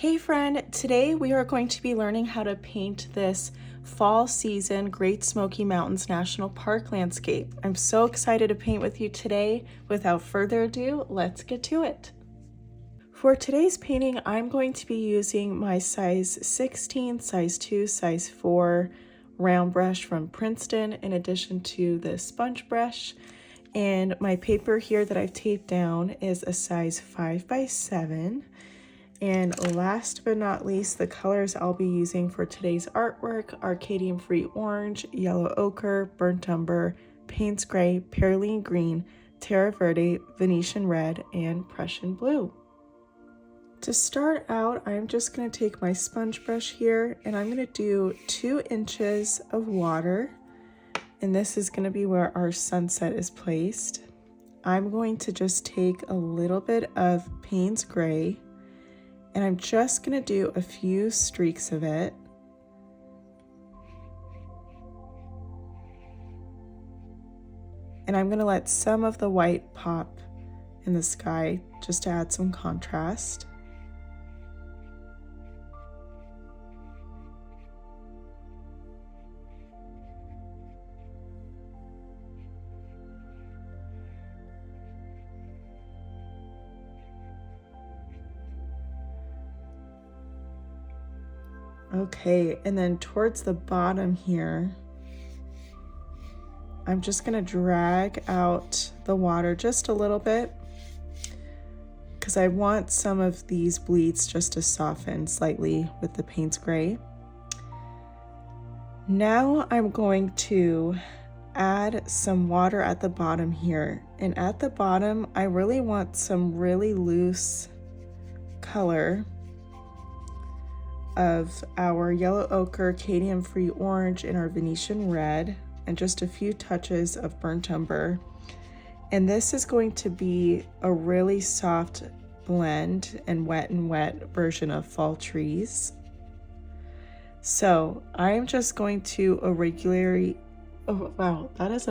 Hey friend, today we are going to be learning how to paint this fall season Great Smoky Mountains National Park landscape. I'm so excited to paint with you today. Without further ado, let's get to it. For today's painting, I'm going to be using my size 16, size 2, size 4 round brush from Princeton in addition to the sponge brush. And my paper here that I've taped down is a size 5x7. And last but not least, the colors I'll be using for today's artwork are Cadmium-Free Orange, Yellow Ochre, Burnt Umber, Payne's Gray, Perylene Green, Terre Verte, Venetian Red, and Prussian Blue. To start out, I'm just going to take my sponge brush here and I'm going to do 2 inches of water. And this is going to be where our sunset is placed. I'm going to just take a little bit of Payne's Gray and I'm just going to do a few streaks of it. And I'm going to let some of the white pop in the sky just to add some contrast. Okay, and then towards the bottom here, I'm just gonna drag out the water just a little bit because I want some of these bleeds just to soften slightly with the Payne's Gray. Now I'm going to add some water at the bottom here. And at the bottom, I really want some really loose color of our Yellow Ochre, Cadmium-Free Orange, and our Venetian Red, and just a few touches of Burnt Umber. And this is going to be a really soft blend and wet version of fall trees. So I'm just going to irregularly, oh wow, that is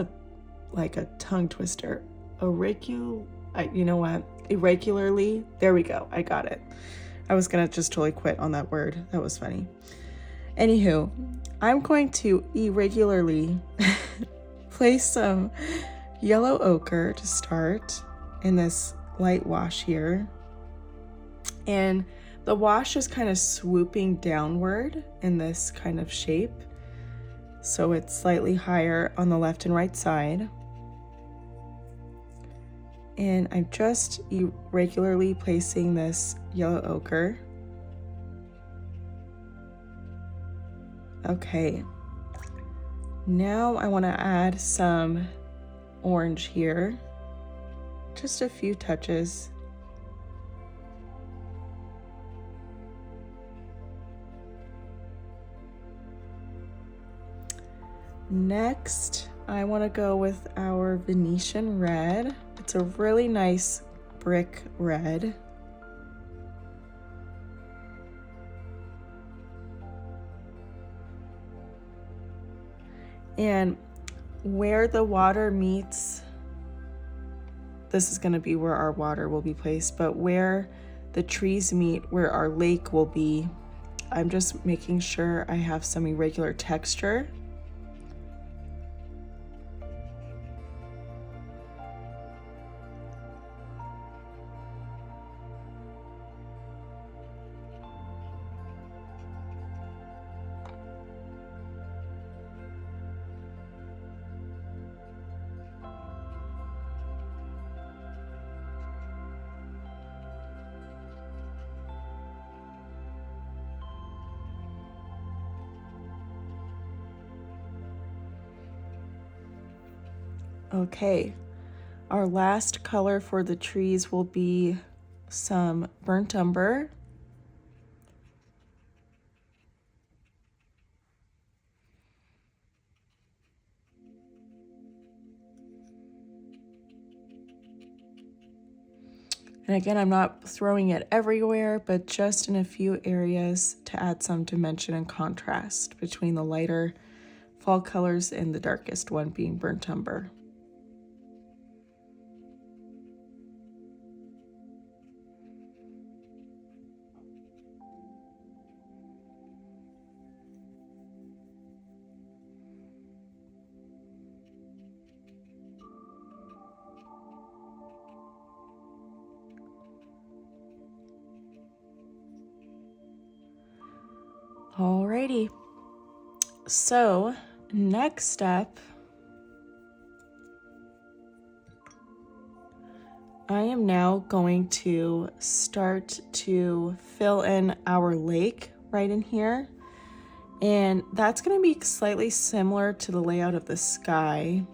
like a tongue twister. You know what? Irregularly, there we go, I got it. I was gonna just totally quit on that word. That was funny. Anywho, I'm going to irregularly place some yellow ochre to start in this light wash here. And the wash is kind of swooping downward in this kind of shape. So it's slightly higher on the left and right side. And I'm just irregularly placing this yellow ochre. Okay, now I want to add some orange here, just a few touches. Next, I want to go with our Venetian Red. It's a really nice brick red. And where the water meets, this is going to be where our water will be placed, but where the trees meet, where our lake will be, I'm just making sure I have some irregular texture. Okay, our last color for the trees will be some burnt umber. And again, I'm not throwing it everywhere, but just in a few areas to add some dimension and contrast between the lighter fall colors and the darkest one being burnt umber. Alrighty, so next step, I am now going to start to fill in our lake right in here. And that's going to be slightly similar to the layout of the sky.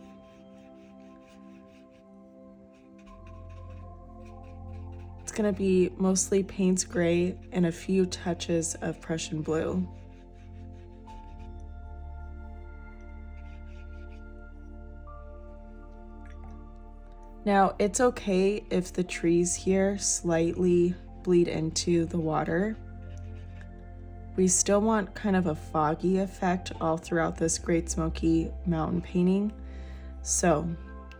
It's going to be mostly Payne's gray and a few touches of Prussian blue. Now, it's okay if the trees here slightly bleed into the water. We still want kind of a foggy effect all throughout this Great Smoky Mountain painting, so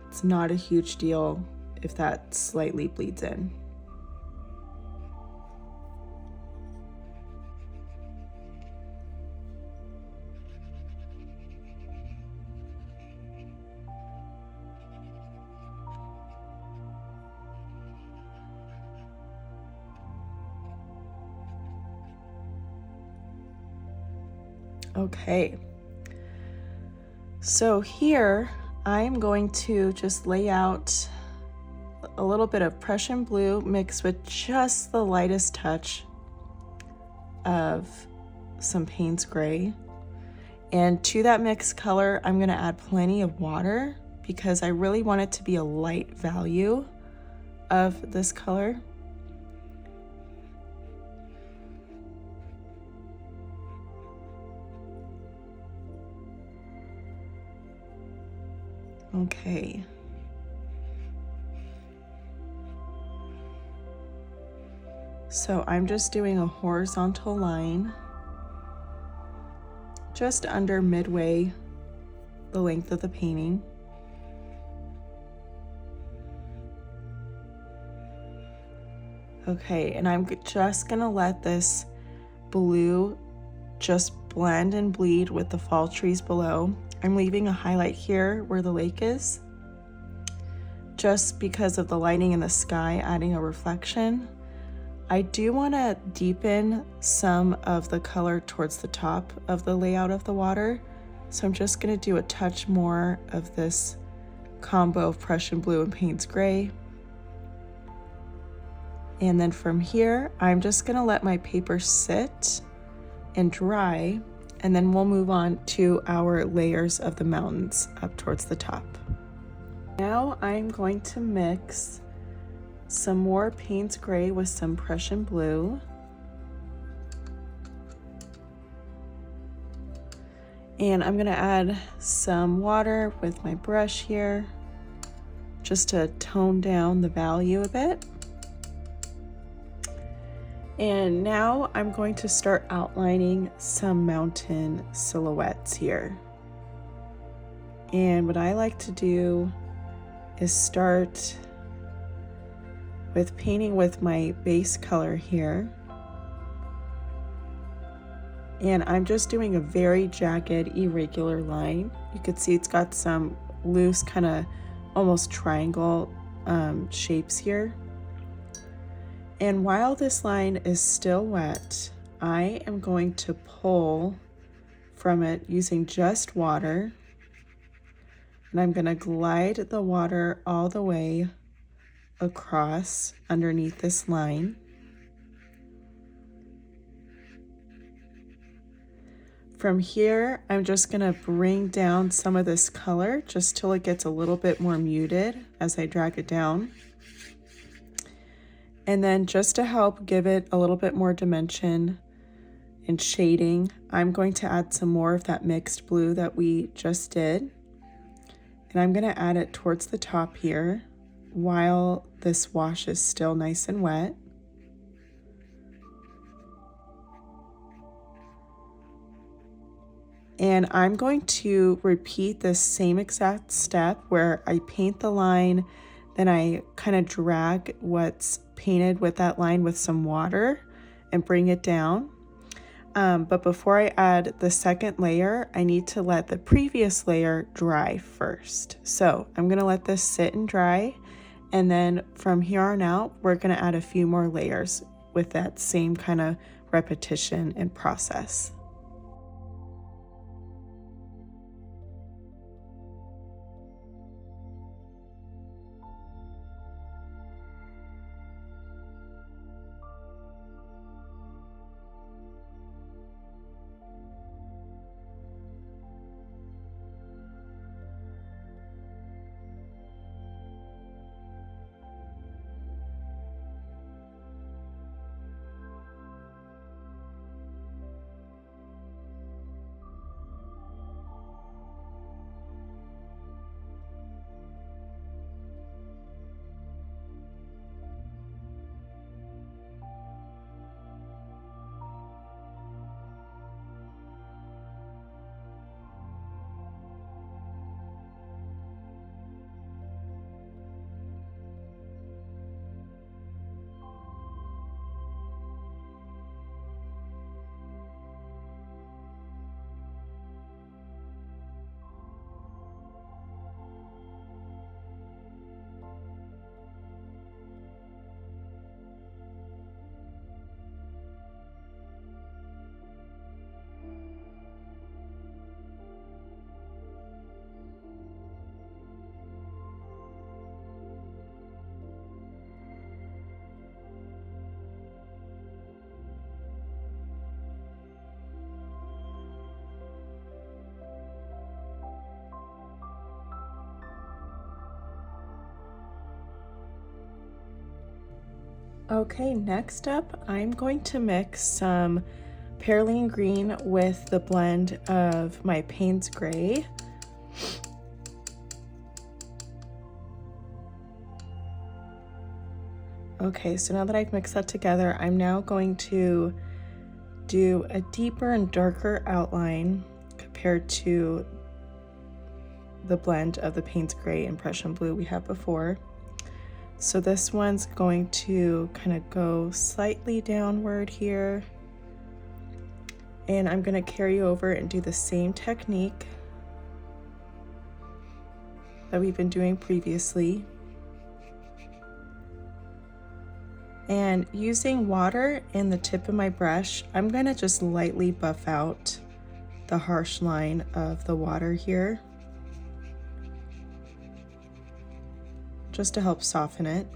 it's not a huge deal if that slightly bleeds in. Okay, so here I'm going to just lay out a little bit of Prussian blue mixed with just the lightest touch of some Payne's gray. And to that mixed color, I'm going to add plenty of water because I really want it to be a light value of this color. Okay. So I'm just doing a horizontal line just under midway the length of the painting. Okay, and I'm just gonna let this blue just blend and bleed with the fall trees below. I'm leaving a highlight here where the lake is, just because of the lighting in the sky adding a reflection. I do want to deepen some of the color towards the top of the layout of the water, so I'm just going to do a touch more of this combo of Prussian blue and Payne's gray. And then from here, I'm just going to let my paper sit and dry, and then we'll move on to our layers of the mountains up towards the top. Now I'm going to mix some more Payne's gray with some Prussian blue. And I'm gonna add some water with my brush here, just to tone down the value a bit. And now I'm going to start outlining some mountain silhouettes here. And what I like to do is start with painting with my base color here. And I'm just doing a very jagged, irregular line. You could see it's got some loose, kind of almost triangle shapes here. And while this line is still wet, I am going to pull from it using just water. And I'm going to glide the water all the way across underneath this line. From here, I'm just going to bring down some of this color just till it gets a little bit more muted as I drag it down. And then just to help give it a little bit more dimension and shading, I'm going to add some more of that mixed blue that we just did. And I'm going to add it towards the top here while this wash is still nice and wet. And I'm going to repeat this same exact step where I paint the line, then I kind of drag what's painted with that line with some water and bring it down. But before I add the second layer, I need to let the previous layer dry first. So I'm gonna let this sit and dry. And then from here on out, we're gonna add a few more layers with that same kind of repetition and process. Okay, next up, I'm going to mix some Perylene Green with the blend of my Payne's Gray. Okay, so now that I've mixed that together, I'm now going to do a deeper and darker outline compared to the blend of the Payne's Gray and Prussian Blue we had before. So this one's going to kind of go slightly downward here. And I'm going to carry over and do the same technique that we've been doing previously. And using water and the tip of my brush, I'm going to just lightly buff out the harsh line of the water here, just to help soften it.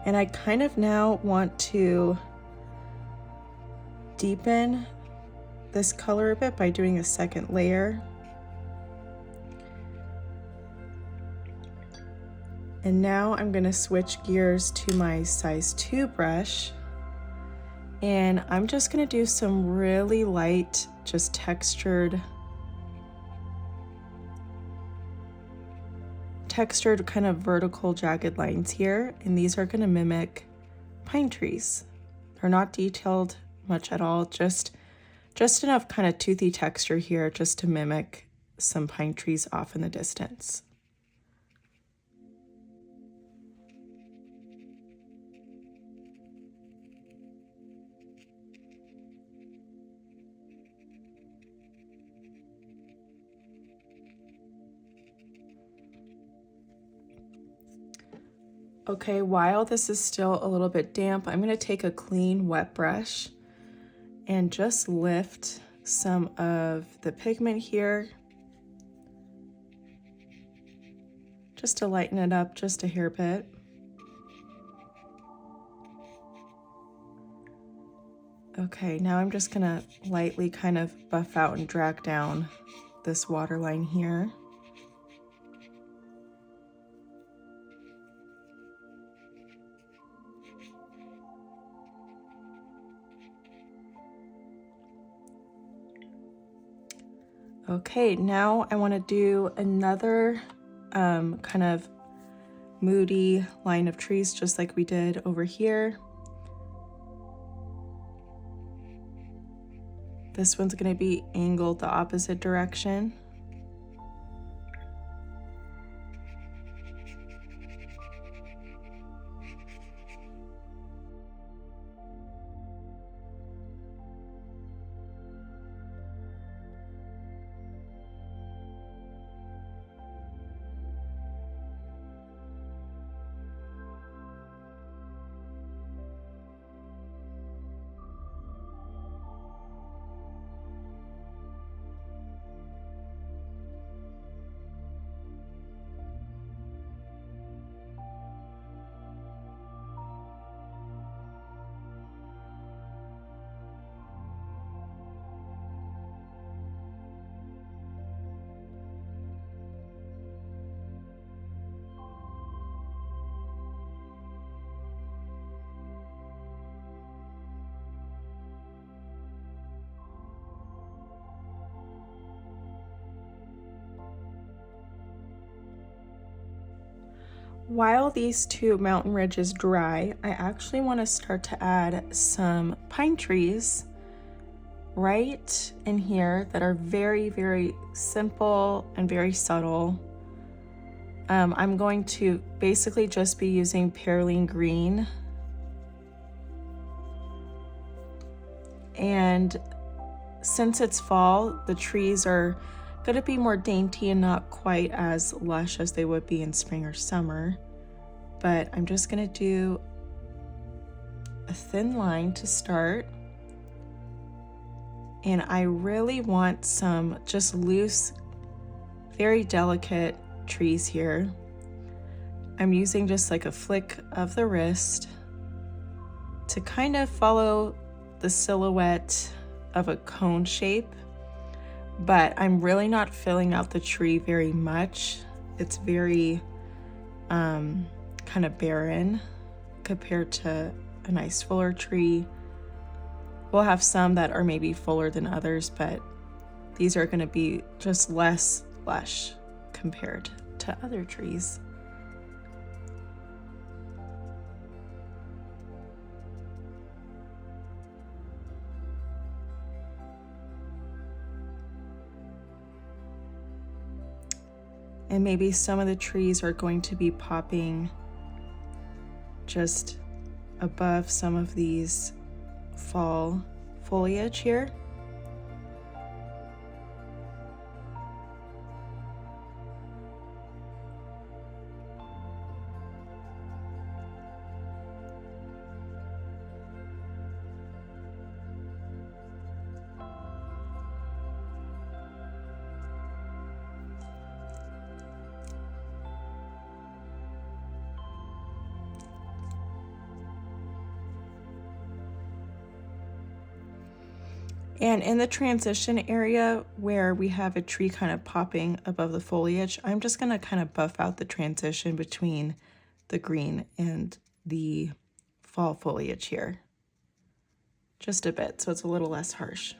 And I kind of now want to deepen this color a bit by doing a second layer. And now I'm going to switch gears to my size 2 brush, and I'm just going to do some really light, just textured kind of vertical jagged lines here, and these are going to mimic pine trees. They're not detailed much at all, just enough kind of toothy texture here just to mimic some pine trees off in the distance. Okay, while this is still a little bit damp, I'm going to take a clean wet brush and just lift some of the pigment here, just to lighten it up just a hair bit. Okay, now I'm just gonna lightly kind of buff out and drag down this waterline here. Okay, now I want to do another kind of moody line of trees, just like we did over here. This one's going to be angled the opposite direction. While these two mountain ridges dry, I actually want to start to add some pine trees right in here that are very, very simple and very subtle. I'm going to basically just be using Perylene Green. And since it's fall, the trees are going to be more dainty and not quite as lush as they would be in spring or summer. But I'm just going to do a thin line to start. And I really want some just loose, very delicate trees here. I'm using just like a flick of the wrist to kind of follow the silhouette of a cone shape, but I'm really not filling out the tree very much. It's very kind of barren compared to a nice fuller tree. We'll have some that are maybe fuller than others, but these are going to be just less lush compared to other trees. And maybe some of the trees are going to be popping just above some of these fall foliage here. And in the transition area where we have a tree kind of popping above the foliage, I'm just going to kind of buff out the transition between the green and the fall foliage here. Just a bit, so it's a little less harsh.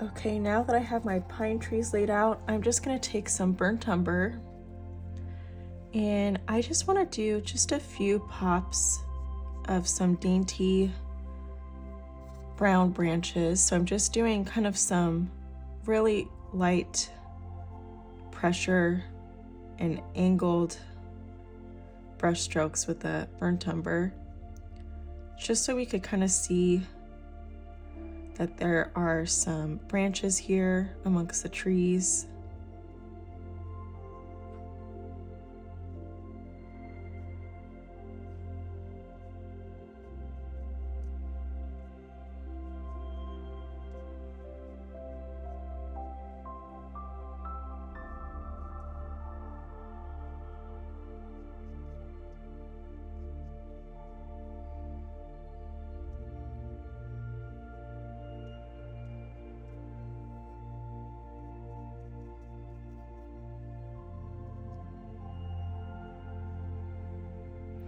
Okay, now that I have my pine trees laid out, I'm just gonna take some burnt umber and I just wanna do just a few pops of some dainty brown branches. So I'm just doing kind of some really light pressure and angled brush strokes with the burnt umber, just so we could kind of see that there are some branches here amongst the trees.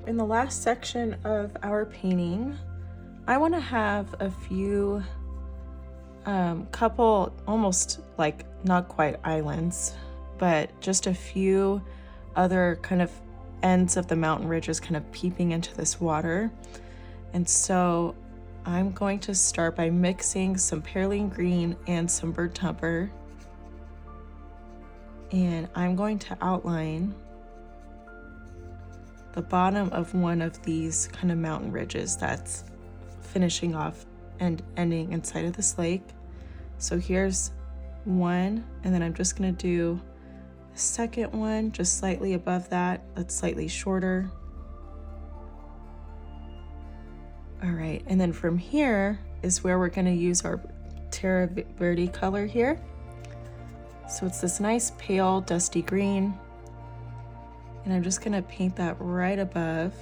In the last section of our painting, I want to have a few couple almost like not quite islands, but just a few other kind of ends of the mountain ridges kind of peeping into this water. And so I'm going to start by mixing some Perylene Green and some burnt umber, and I'm going to outline the bottom of one of these kind of mountain ridges that's finishing off and ending inside of this lake. So here's one, and then I'm just gonna do the second one just slightly above that, that's slightly shorter. All right, and then from here is where we're gonna use our Terre Verte color here. So it's this nice pale dusty green, and I'm just gonna paint that right above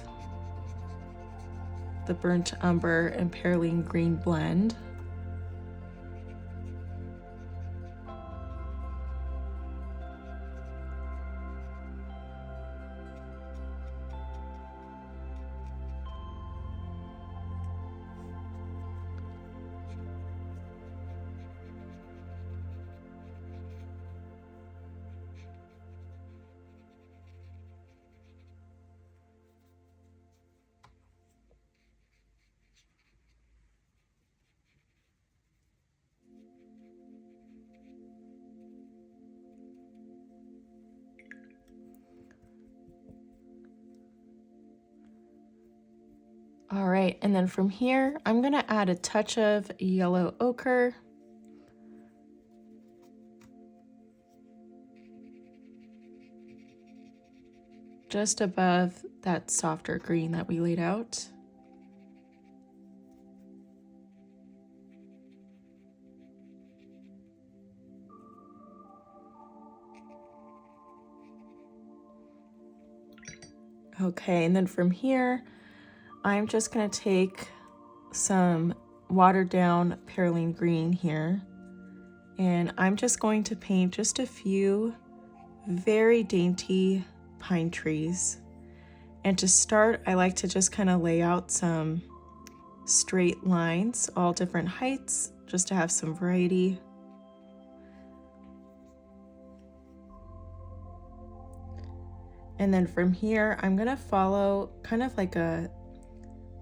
the burnt umber and Perylene Green blend. All right, and then from here, I'm gonna add a touch of yellow ochre. Just above that softer green that we laid out. Okay, and then from here, I'm just gonna take some watered down Perylene Green here, and I'm just going to paint just a few very dainty pine trees. And to start, I like to just kind of lay out some straight lines, all different heights, just to have some variety. And then from here, I'm gonna follow kind of like a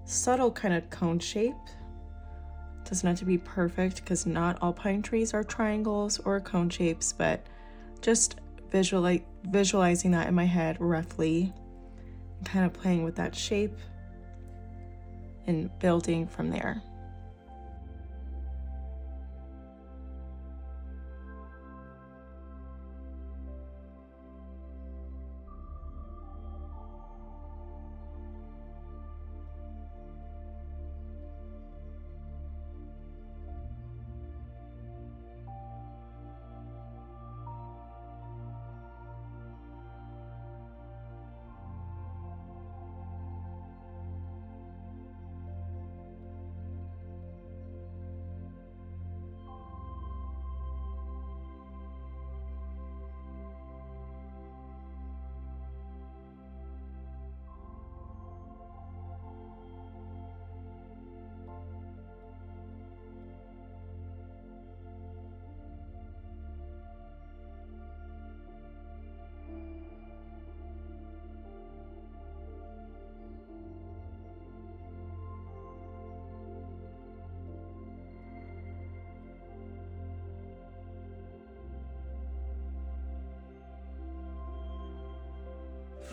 subtle kind of cone shape. Doesn't have to be perfect because not all pine trees are triangles or cone shapes, but just visualizing that in my head roughly, and kind of playing with that shape and building from there.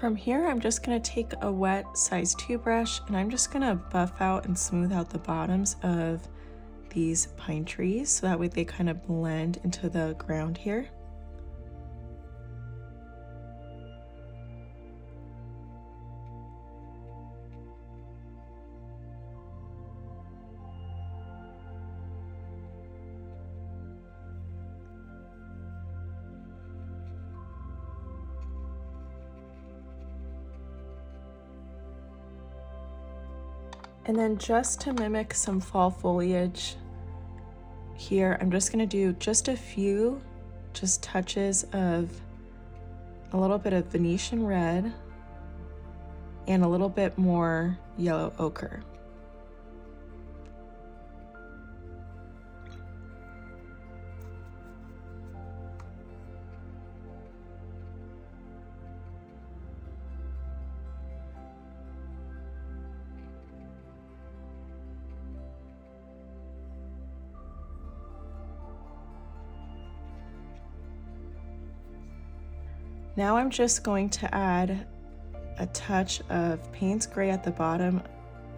From here, I'm just gonna take a wet size 2 brush and I'm just gonna buff out and smooth out the bottoms of these pine trees so that way they kind of blend into the ground here. And then just to mimic some fall foliage here, I'm just gonna do just a few touches of a little bit of Venetian Red and a little bit more yellow ochre. Now I'm just going to add a touch of Payne's Gray at the bottom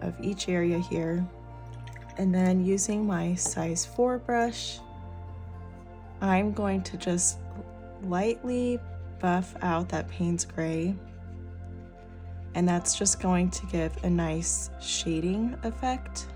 of each area here. And then using my size 4 brush, I'm going to just lightly buff out that Payne's Gray. And that's just going to give a nice shading effect.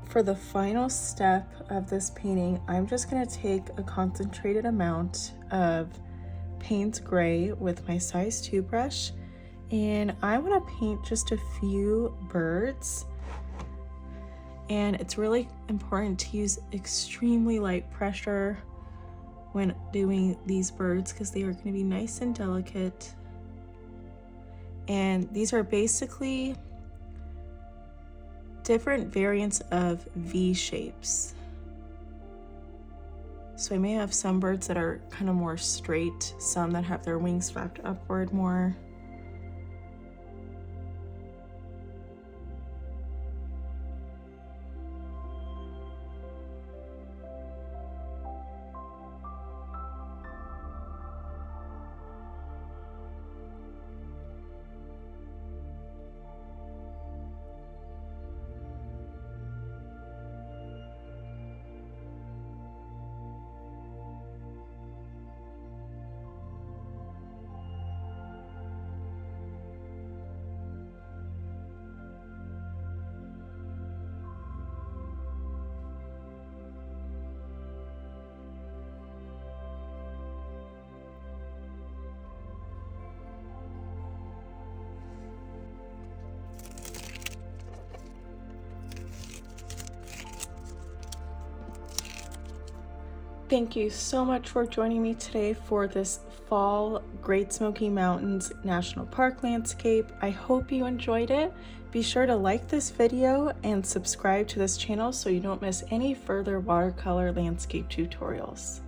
For the final step of this painting, I'm just going to take a concentrated amount of Payne's Gray with my size 2 brush, and I want to paint just a few birds. And it's really important to use extremely light pressure when doing these birds because they are going to be nice and delicate. And these are basically different variants of V shapes. So I may have some birds that are kind of more straight, some that have their wings flapped upward more. Thank you so much for joining me today for this fall Great Smoky Mountains National Park landscape. I hope you enjoyed it. Be sure to like this video and subscribe to this channel so you don't miss any further watercolor landscape tutorials.